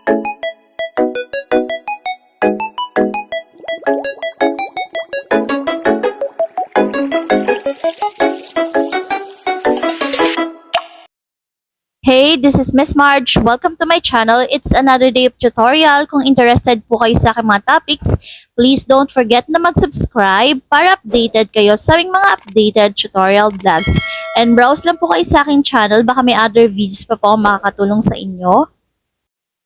Hey, this is Miss Marge. Welcome to my channel. It's another day of tutorial. Kung interested po kayo sa aking mga topics, please don't forget na mag-subscribe para updated kayo sa aming mga updated tutorial vlogs. And browse lang po kayo sa aking channel. Baka may other videos pa po makakatulong sa inyo.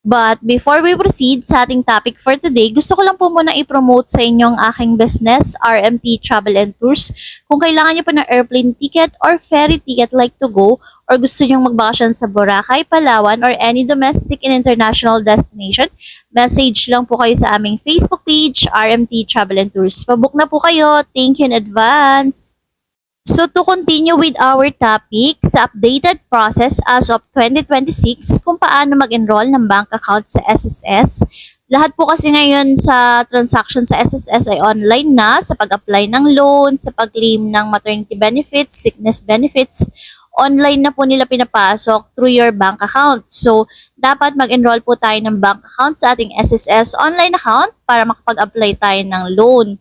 But before we proceed sa ating topic for today, gusto ko lang po muna i-promote sa inyo ang aking business, RMT Travel and Tours. Kung kailangan nyo po ng airplane ticket or ferry ticket like to go, or gusto nyong magbakasyon sa Boracay, Palawan, or any domestic and international destination, message lang po kayo sa aming Facebook page, RMT Travel and Tours. Pabook na po kayo. Thank you in advance. So to continue with our topic, sa updated process as of 2026, kung paano mag-enroll ng bank account sa SSS, lahat po kasi ngayon sa transaction sa SSS ay online na, sa pag-apply ng loan, sa pag-claim ng maternity benefits, sickness benefits, online na po nila pinapasok through your bank account. So, dapat mag-enroll po tayo ng bank account sa ating SSS online account para makapag-apply tayo ng loan.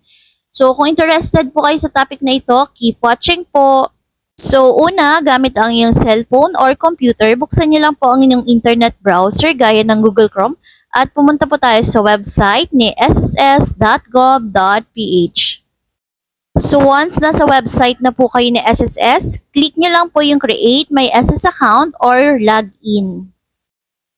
So, kung interested po kayo sa topic na ito, keep watching po. So, una, gamit ang iyong cellphone or computer, buksan niyo lang po ang inyong internet browser gaya ng Google Chrome at pumunta po tayo sa website ni sss.gov.ph. So once nasa website na po kayo ni SSS, click nyo lang po yung create my SS account or login.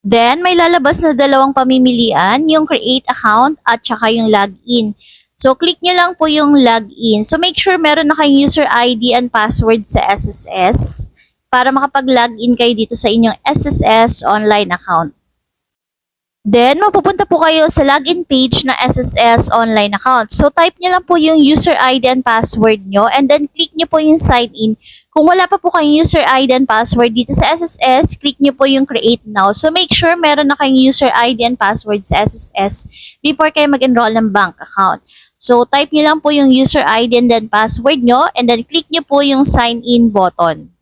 Then may lalabas na dalawang pamimilian, yung create account at saka yung login. So click nyo lang po yung login. So make sure meron na kayong user ID and password sa SSS para makapag-login kayo dito sa inyong SSS online account. Then, mapupunta po kayo sa login page na SSS online account. So, type nyo lang po yung user ID and password nyo and then click nyo po yung sign in. Kung wala pa po kayong user ID and password dito sa SSS, click nyo po yung create now. So, make sure meron na kayong user ID and password sa SSS before kayo mag-enroll ng bank account. So, type nyo lang po yung user ID and then password nyo and then click nyo po yung sign in button.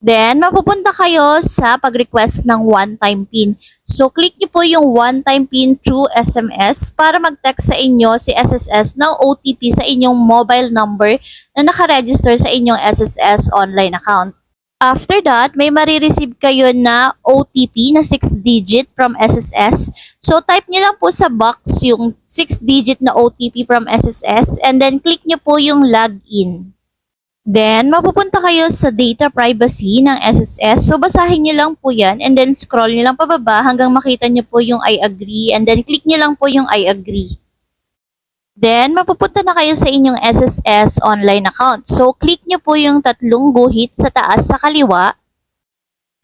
Then, mapupunta kayo sa pag-request ng one-time PIN. So, click nyo po yung one-time PIN through SMS para mag-text sa inyo si SSS ng OTP sa inyong mobile number na nakaregister sa inyong SSS online account. After that, may marireceive kayo na OTP na 6-digit from SSS. So, type nyo lang po sa box yung 6-digit na OTP from SSS and then click nyo po yung login. Then, mapupunta kayo sa data privacy ng SSS. So, basahin nyo lang po yan and then scroll nyo lang pababa hanggang makita nyo po yung I agree and then click nyo lang po yung I agree. Then, mapupunta na kayo sa inyong SSS online account. So, click nyo po yung tatlong guhit sa taas sa kaliwa.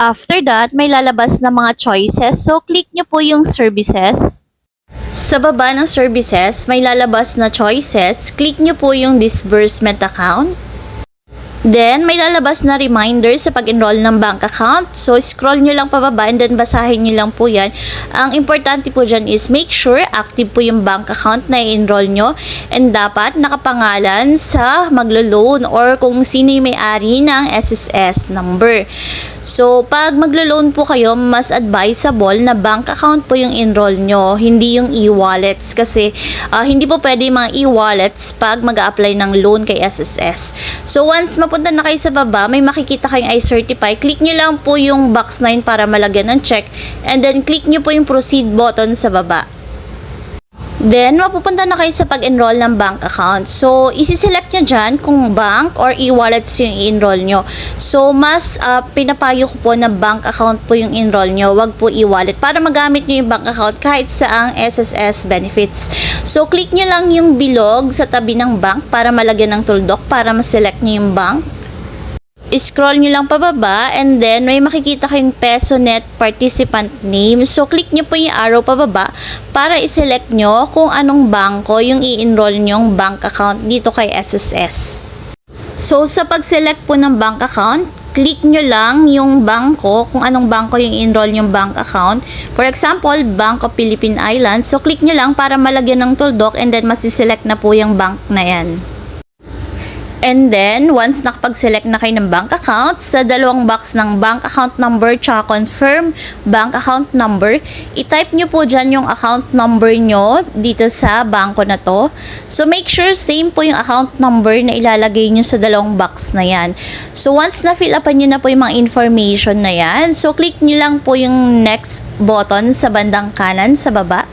After that, may lalabas na mga choices. So, click nyo po yung services. Sa baba ng services, may lalabas na choices. Click nyo po yung disbursement account. Then, may lalabas na reminder sa pag-enroll ng bank account. So, scroll nyo lang pababa and then basahin nyo lang po yan. Ang importante po dyan is make sure active po yung bank account na i-enroll nyo and dapat nakapangalan sa maglo-loan or kung sino yung may-ari ng SSS number. So, pag maglo-loan po kayo, mas advisable na bank account po yung enroll nyo, hindi yung e-wallets kasi hindi po pwede yung mga e-wallets pag mag-a-apply ng loan kay SSS. So, once mapunta na kayo sa baba, may makikita kayong I-certify. Click nyo lang po yung box 9 para malagyan ng check and then click nyo po yung proceed button sa baba. Then, mapupunta na kayo sa pag-enroll ng bank account. So, isi-select nyo dyan kung bank or e-wallets yung i-enroll nyo. So, mas pinapayo ko po na bank account po yung enroll nyo, wag po e-wallet para magamit nyo yung bank account kahit saang SSS benefits. So, click nyo lang yung bilog sa tabi ng bank para malagyan ng tuldok para ma-select nyo yung bank. Scroll nyo lang pababa and then may makikita kayong PesoNet participant name. So, click nyo po yung arrow pababa para i-select nyo kung anong bangko yung i-enroll nyong bank account dito kay SSS. So, sa pag-select po ng bank account, click nyo lang yung bangko, kung anong bangko yung i-enroll yung bank account. For example, Bank of Philippine Islands. So, click nyo lang para malagyan ng tuldok and then masiselect na po yung bank na yan. And then, once nakapag-select na kayo ng bank account, sa dalawang box ng bank account number tsaka confirm bank account number, i-type nyo po dyan yung account number nyo dito sa banko na to. So, make sure same po yung account number na ilalagay nyo sa dalawang box na yan. So, once na-fill upan nyo na po yung mga information na yan, so click nyo lang po yung next button sa bandang kanan sa baba.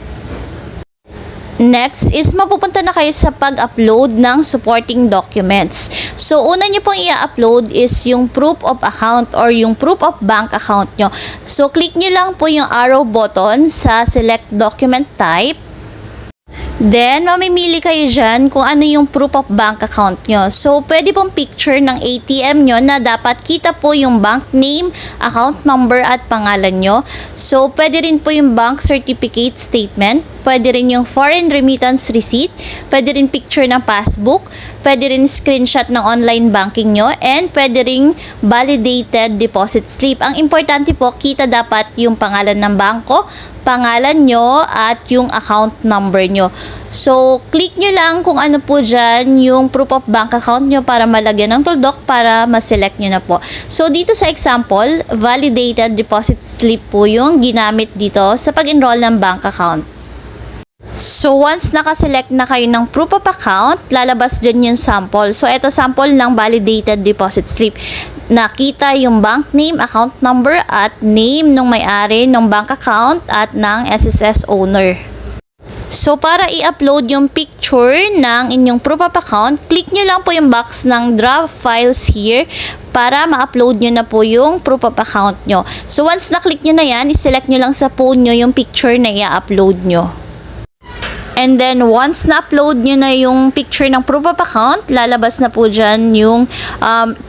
Next is mapupunta na kayo sa pag-upload ng supporting documents. So, una nyo pong i-upload is yung proof of account or yung proof of bank account nyo. So, click nyo lang po yung arrow button sa select document type. Then, mamimili kayo dyan kung ano yung proof of bank account nyo. So, pwede pong picture ng ATM nyo na dapat kita po yung bank name, account number at pangalan nyo. So, pwede rin po yung bank certificate statement. Pwede rin yung foreign remittance receipt. Pwede rin picture ng passbook. Pwede rin screenshot ng online banking nyo. And pwede rin validated deposit slip. Ang importante po, kita dapat yung pangalan ng bangko, pangalan nyo at yung account number nyo. So, click nyo lang kung ano po dyan yung proof of bank account nyo para malagyan ng tuldok para ma-select nyo na po. So, dito sa example, validated deposit slip po yung ginamit dito sa pag-enroll ng bank account. So, once nakaselect na kayo ng proof of account, lalabas dyan yung sample. So, ito sample ng validated deposit slip. Nakita yung bank name, account number, at name ng may-ari ng bank account at ng SSS owner. So, para i-upload yung picture ng inyong proof of account, click nyo lang po yung box ng draft files here para ma-upload nyo na po yung proof of account nyo. So, once na-click nyo na yan, i-select nyo lang sa phone nyo yung picture na i-upload nyo. And then, once na-upload nyo na yung picture ng proof of account, lalabas na po dyan yung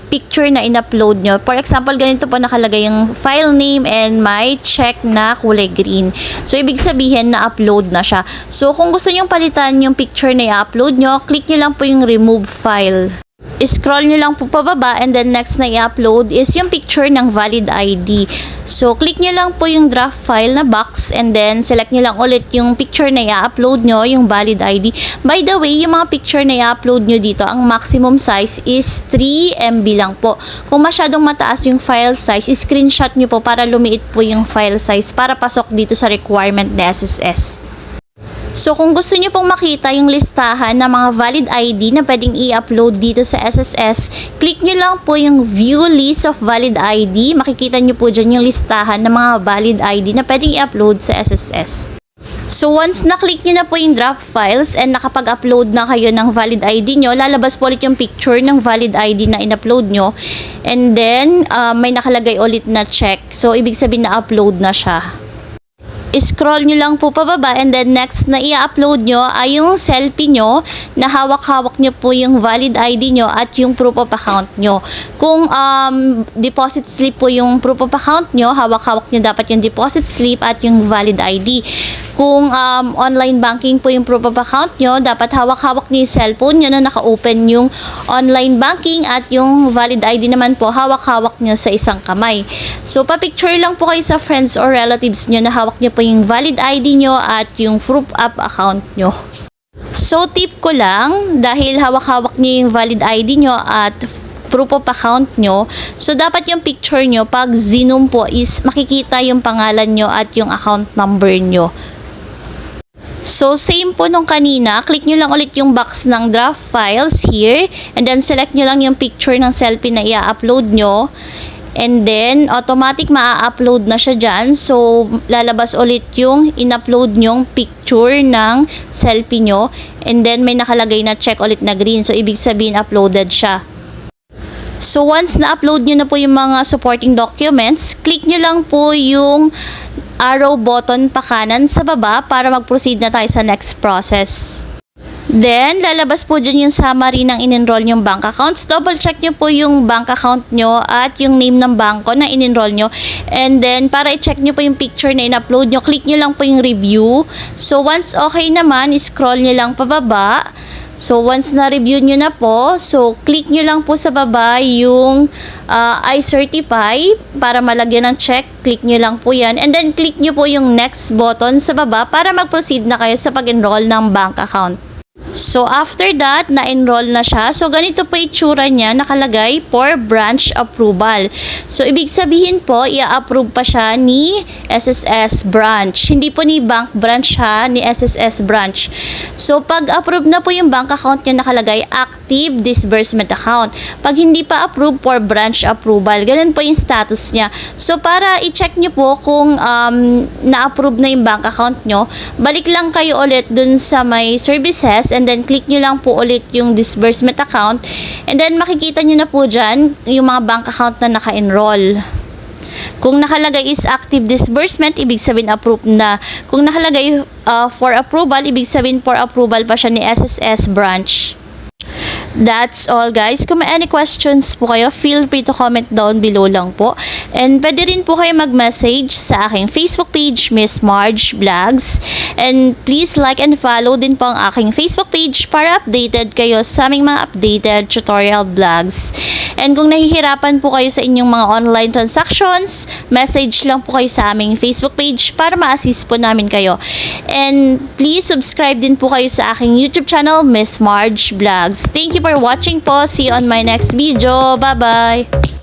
picture na in-upload nyo. For example, ganito po nakalagay yung file name and may check na kulay green. So, ibig sabihin na upload na siya. So, kung gusto nyo palitan yung picture na i-upload nyo, click nyo lang po yung remove file. Scroll nyo lang po pababa and then next na i-upload is yung picture ng valid ID. So, click nyo lang po yung draft file na box and then select nyo lang ulit yung picture na i-upload nyo, yung valid ID. By the way, yung mga picture na i-upload nyo dito, ang maximum size is 3 MB lang po. Kung masyadong mataas yung file size, screenshot nyo po para lumiit po yung file size para pasok dito sa requirement ng SSS. So, kung gusto nyo pong makita yung listahan ng mga valid ID na pwedeng i-upload dito sa SSS, click nyo lang po yung view list of valid ID. Makikita nyo po dyan yung listahan ng mga valid ID na pwedeng i-upload sa SSS. So, once na-click nyo na po yung draft files and nakapag-upload na kayo ng valid ID nyo, lalabas po ulit yung picture ng valid ID na in-upload nyo. And then, may nakalagay ulit na check. So, ibig sabihin na upload na siya. Scroll nyo lang po pababa and then next na i-upload nyo ay yung selfie nyo na hawak-hawak nyo po yung valid ID nyo at yung proof of account nyo. Kung deposit slip po yung proof of account nyo, hawak-hawak nyo dapat yung deposit slip at yung valid ID. Kung online banking po yung proof of account nyo, dapat hawak-hawak nyo yung cellphone nyo na naka-open yung online banking at yung valid ID naman po, hawak-hawak nyo sa isang kamay. So, pa-picture lang po kayo sa friends or relatives nyo na hawak nyo po yung valid ID nyo at yung proof of account nyo. So, tip ko lang, dahil hawak-hawak nyo yung valid ID nyo at proof of account nyo, so dapat yung picture nyo, pag zoom po is makikita yung pangalan nyo at yung account number nyo. So, same po nung kanina, click nyo lang ulit yung box ng draft files here, and then select nyo lang yung picture ng selfie na i-upload nyo. And then, automatic maa-upload na siya dyan. So, lalabas ulit yung in-upload nyong picture ng selfie nyo. And then, may nakalagay na check ulit na green. So, ibig sabihin, uploaded siya. So, once na-upload nyo na po yung mga supporting documents, click nyo lang po yung arrow button pa kanan sa baba para mag-proceed na tayo sa next process. Then, lalabas po dyan yung summary ng in-enroll yung bank accounts. Double check nyo po yung bank account nyo at yung name ng banko na in-enroll nyo. And then, para i-check nyo po yung picture na in-upload nyo, click nyo lang po yung review. So, once okay naman, scroll nyo lang pababa. So, once na-review nyo na po, so, click nyo lang po sa baba yung I certify para malagyan ng check. Click nyo lang po yan. And then, click nyo po yung next button sa baba para mag-proceed na kayo sa pag-enroll ng bank account. So, after that, na-enroll na siya. So, ganito po itsura niya, nakalagay for branch approval. So, ibig sabihin po, i-approve pa siya ni SSS branch. Hindi po ni bank branch ha, ni SSS branch. So, pag approve na po yung bank account niya, nakalagay active disbursement account. Pag hindi pa approve, for branch approval. Ganun po yung status niya. So, para i-check nyo po kung na-approve na yung bank account nyo, balik lang kayo ulit dun sa may services and then click nyo lang po ulit yung disbursement account and then makikita nyo na po dyan yung mga bank account na naka-enroll. Kung nakalagay is active disbursement, ibig sabihin approved na. Kung nakalagay for approval, ibig sabihin for approval pa siya ni SSS branch. That's all guys. Kung may any questions po kayo, feel free to comment down below lang po. And pwede rin po kayo mag-message sa aking Facebook page, Miss Marge Vlogs. And please like and follow din po ang aking Facebook page para updated kayo sa aming mga updated tutorial vlogs. And kung nahihirapan po kayo sa inyong mga online transactions, message lang po kayo sa aming Facebook page para ma-assist po namin kayo. And please subscribe din po kayo sa aking YouTube channel, Miss Marge Vlogs. Thank you for watching po. See you on my next video. Bye-bye!